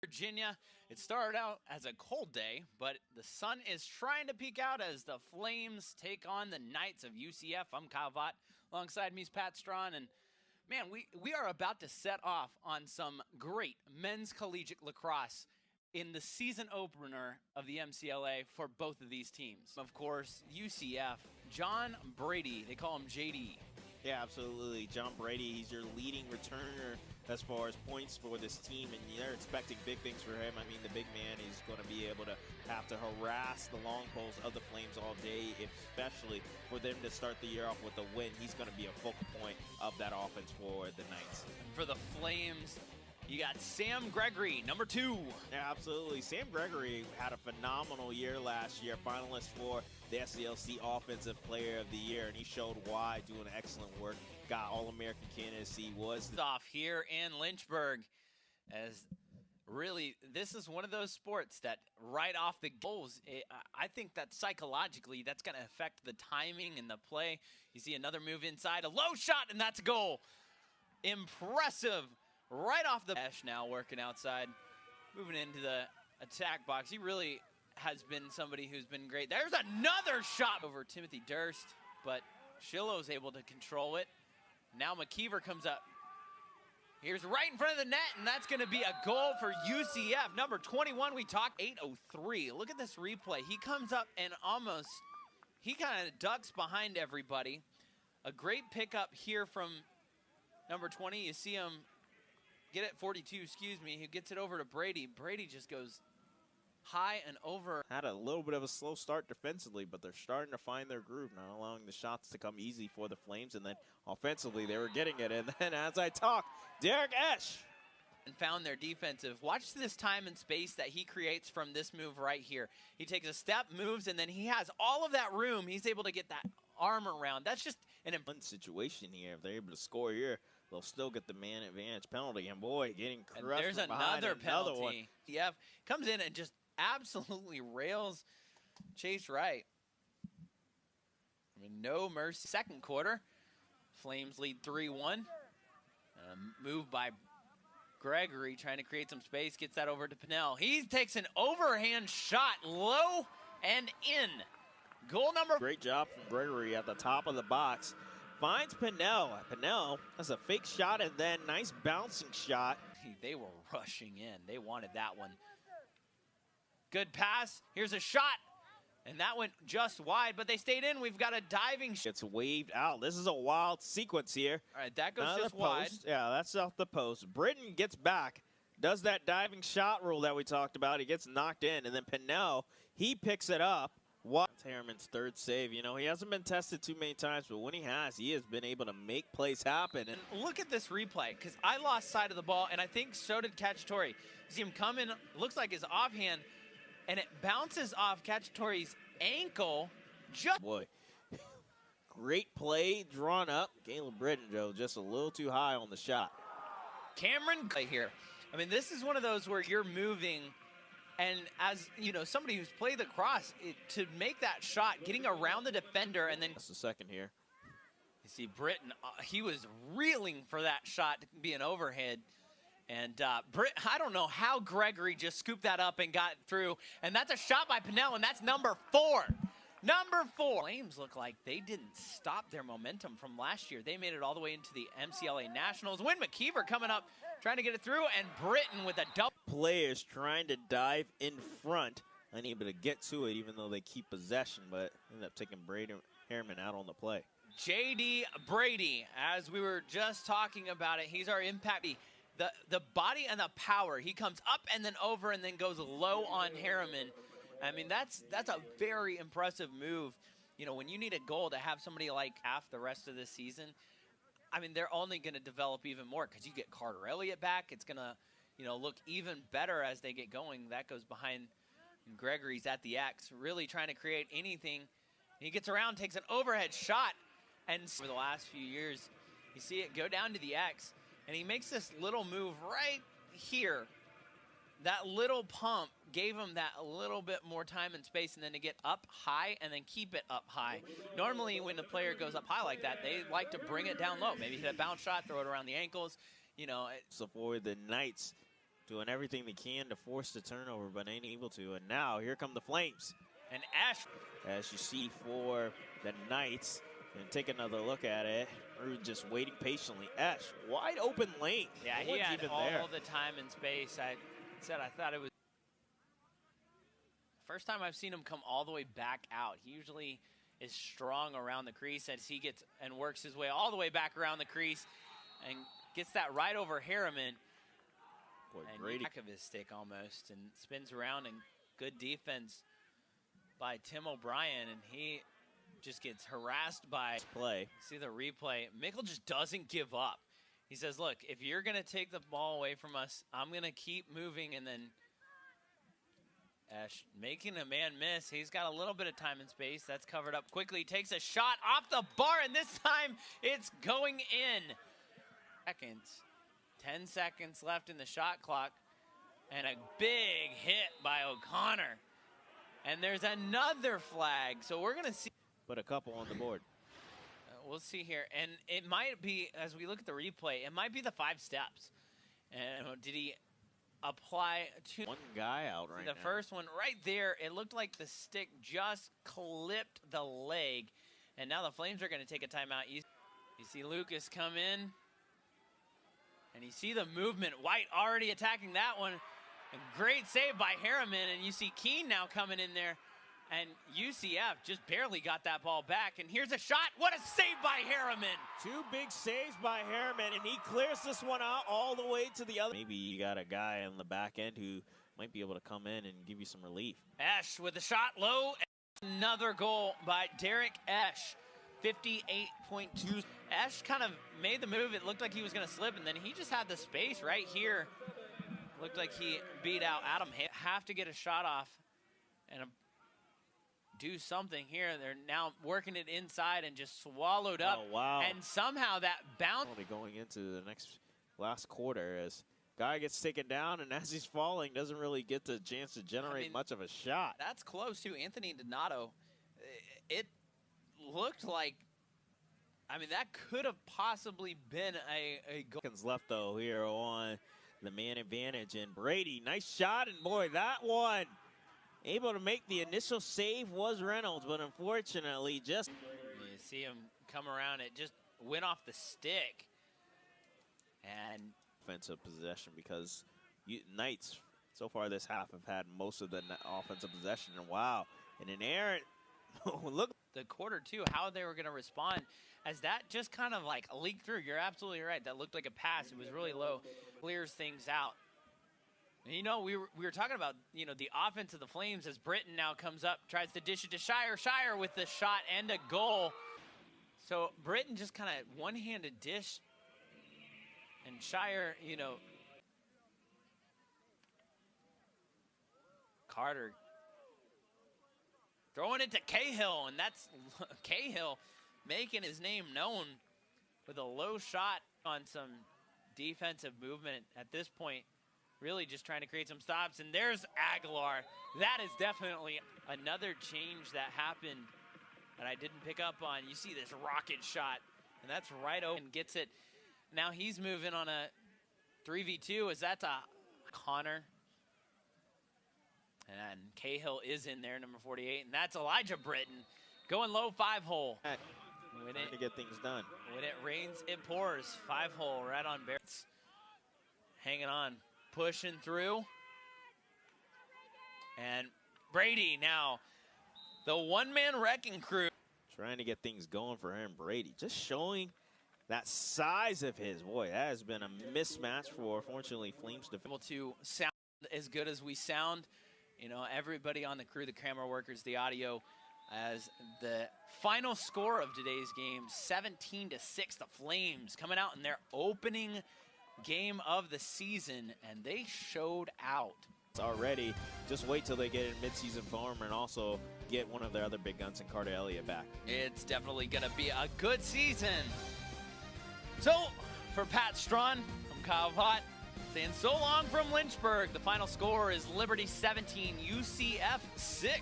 Virginia. It started out as a cold day, but the sun is trying to peek out as the Flames take on the Knights of UCF. I'm Kyle Vaught. Alongside me is Pat Strawn, and man, we are about to set off on some great men's collegiate lacrosse in the season opener of the MCLA for both of these teams. Of course, UCF, John Brady, they call him JD. Yeah, absolutely. John Brady, he's your leading returner as far as points for this team, and they're expecting big things for him. I mean, the big man is going to be able to have to harass the long poles of the Flames all day, especially for them to start the year off with a win. He's going to be a focal point of that offense for the Knights. For the Flames, you got Sam Gregory, number 2. Yeah, absolutely. Sam Gregory had a phenomenal year last year, finalist for the SCLC Offensive Player of the Year, and he showed why, doing excellent work. Got All-American candidacy, was off here in Lynchburg, as really this is one of those sports that right off the goals, I think that psychologically that's going to affect the timing and the play. You see another move inside, a low shot, and that's a goal. Impressive. Right off the dash now, working outside, moving into the attack box. He really has been somebody who's been great. There's another shot over Timothy Durst, but Shillow's able to control it. Now McKeever comes up. Here's right in front of the net, and that's going to be a goal for UCF. Number 21, we talked 8:03. Look at this replay. He comes up and he kind of ducks behind everybody. A great pickup here from number 20. You see him get it, 42, excuse me. He gets it over to Brady. Brady just goes high and over. Had a little bit of a slow start defensively, but they're starting to find their groove, not allowing the shots to come easy for the Flames. And then offensively, they were getting it. And then as I talk, Derek Esch. And found their defensive. Watch this time and space that he creates from this move right here. He takes a step, moves, and then he has all of that room. He's able to get that arm around. That's just an important situation here. If they're able to score here, they'll still get the man advantage penalty. And boy, getting crushed. And there's another penalty. Yeah, comes in and just absolutely rails Chase Wright. I mean, no mercy. Second quarter, Flames lead 3-1. Move by Gregory, trying to create some space, gets that over to Pinnell. He takes an overhand shot, low and in. Goal number. Great job from Gregory at the top of the box. Finds Pinnell. Pinnell has a fake shot and then nice bouncing shot. They were rushing in. They wanted that one. Good pass. Here's a shot. And that went just wide, but they stayed in. We've got a diving shot. It's waved out. This is a wild sequence here. All right, that goes just wide. Yeah, that's off the post. Britton gets back, does that diving shot rule that we talked about. He gets knocked in, and then Pinnell, he picks it up. That's Harriman's third save. You know, he hasn't been tested too many times, but when he has been able to make plays happen. And look at this replay, because I lost sight of the ball, and I think so did Cacciatore. You see him come in, looks like his offhand, and it bounces off Cacciatore's ankle. Boy, great play drawn up. Caleb Britton, Joe, just a little too high on the shot. Cameron here. I mean, this is one of those where you're moving, and as you know, somebody who's played lacrosse, to make that shot, getting around the defender, and then that's the second here. You see Britton, he was reeling for that shot to be an overhead. And I don't know how Gregory just scooped that up and got through. And that's a shot by Pinnell, and that's number 4. Number 4. Flames look like they didn't stop their momentum from last year. They made it all the way into the MCLA Nationals. Win McKeever coming up, trying to get it through, and Britton with a double. Players trying to dive in front, unable to get to it, even though they keep possession, but end up taking Harriman out on the play. JD Brady, as we were just talking about it, he's our impact. The body and the power. He comes up and then over and then goes low on Harriman. I mean, that's a very impressive move. You know, when you need a goal to have somebody like half the rest of the season, I mean, they're only going to develop even more because you get Carter Elliott back. It's going to, you know, look even better as they get going. That goes behind Gregory's at the X, really trying to create anything. He gets around, takes an overhead shot, and for the last few years, you see it go down to the X. And he makes this little move right here. That little pump gave him that a little bit more time and space, and then to get up high and then keep it up high. Normally when the player goes up high like that, they like to bring it down low. Maybe hit a bounce shot, throw it around the ankles. You know. So for the Knights, doing everything they can to force the turnover, but ain't able to. And now here come the Flames. And Ash, as you see for the Knights, and take another look at it. We're just waiting patiently. Ash, wide open lane. yeah, No he one's had even all there. the time and space. I thought it was first time I've seen him come all the way back out. He usually is strong around the crease as he gets and works his way all the way back around the crease and gets that right over Harriman. Boy, And Brady. back of his stick almost, and spins around, and good defense by Tim O'Brien, and he just gets harassed by Play. see the replay. Mickle just doesn't give up. He says, look, if you're going to take the ball away from us, I'm going to keep moving. And then Ash making a man miss. He's got a little bit of time and space. That's covered up quickly. Takes a shot off the bar, and this time it's going in. Seconds. 10 seconds left in the shot clock. And a big hit by O'Connor. And there's another flag. So we're going to see. Put a couple on the board. We'll see here. And it might be, as we look at the replay, it might be the 5 steps. And did he apply to One guy out right the now. first one right there? It looked like the stick just clipped the leg. And now the Flames are going to take a timeout. You see Lucas come in. And you see the movement. White already attacking that one. A great save by Harriman. And you see Keene now coming in there. And UCF just barely got that ball back. And here's a shot. What a save by Harriman. 2 big saves by Harriman, and he clears this one out all the way to the other. Maybe you got a guy on the back end who might be able to come in and give you some relief. Esch with the shot low. Another goal by Derek Esch. 58.2. Esch kind of made the move. It looked like he was going to slip, and then he just had the space right here. Looked like he beat out Adam. Have to get a shot off and do something here. They're now working it inside and just swallowed up. Oh, wow. And somehow that bounce. Going into the last quarter as guy gets taken down, and as he's falling, doesn't really get the chance to generate much of a shot. That's close to Anthony Donato. It looked like, I mean, that could have possibly been a goal. Seconds left, though, here on the man advantage. And Brady, nice shot, and boy, that one. Able to make the initial save was Reynolds, but unfortunately just... You see him come around. It just went off the stick. And offensive possession, because Knights, so far this half, have had most of the offensive possession. And wow, and an errant. Look. The quarter, too, how they were going to respond as that just kind of like leaked through. You're absolutely right. That looked like a pass. It was really low. Clears things out. You know, we were talking about, you know, the offense of the Flames as Britton now comes up, tries to dish it to Shire. Shire with the shot and a goal. So Britton just kind of one-handed dish. And Shire, you know, Carter throwing it to Cahill, and that's Cahill making his name known with a low shot on some defensive movement at this point. Really just trying to create some stops. And there's Aguilar. That is definitely another change that happened that I didn't pick up on. You see this rocket shot, and that's right open. Gets it. Now he's moving on a 3v2 as that's a Connor. And Cahill is in there, number 48. And that's Elijah Britton going low 5-hole. Trying to get things done. When it rains, it pours. 5-hole right on Barrett's. Hanging on. Pushing through. And Brady now, the one-man wrecking crew. Trying to get things going for him. Brady just showing that size of his. Boy, that has been a mismatch for, fortunately, Flames defense. Able to sound as good as we sound. You know, everybody on the crew, the camera workers, the audio, as the final score of today's game, 17-6. The Flames coming out in their opening game of the season, and they showed out already. Just wait till they get in midseason form and also get one of their other big guns in Carter Elliott back. It's definitely gonna be a good season. So for Pat Strawn, I'm Kyle Vaught saying so long from Lynchburg. The final score is Liberty 17, UCF 6.